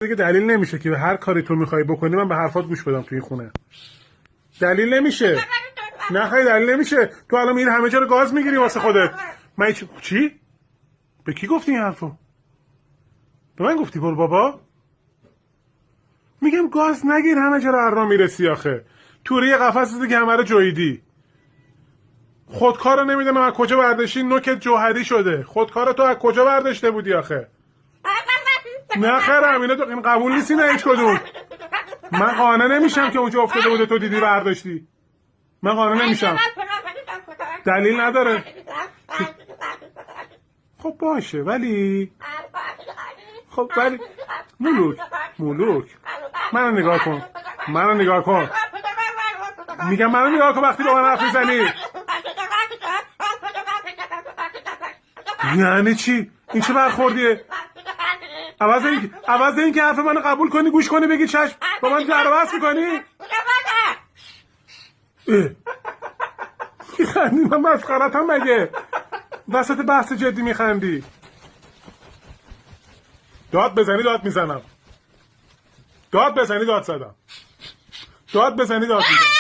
دیگه دلیل نمیشه که هر کاری تو میخوای بکنی من به حرفات گوش بدم توی خونه. دلیل نمیشه. نه خیلی دلیل نمیشه. تو الان میری همه جا رو گاز میگیری واسه خودت. من چی؟ به کی گفتی این حرفو؟ به من گفتی برو بابا؟ میگم گاز نگیر همه جا رو ارنا میرسی آخه. توری قفس دیگه همه رو جویدی. خودکارو نمیدونم از کجا برداشتی، نوکت جوهری شده. خودکارو تو از کجا برداشته بودی آخه؟ نه خیرم این قبول نیستی نه هیچ کدوم. من قانع نمیشم که اونجا افتاده بوده تو دیدی برداشتی. من قانع نمیشم. دلیل نداره. خب باشه ولی مولوک منو نگاه کن میگم منو نگاه کن وقتی با من حرف میزنی. یعنی چی؟ این چه برخوردیه؟ عوض این که حرف منو قبول کنی گوش کنی بگی چشم با من جر و بحث میکنی؟ میخندی؟ من مسخرتم مگه؟ وسط بحث جدی میخندی؟ داد بزنی داد میزنم. داد بزنی داد زدم. داد بزنی داد میزنم.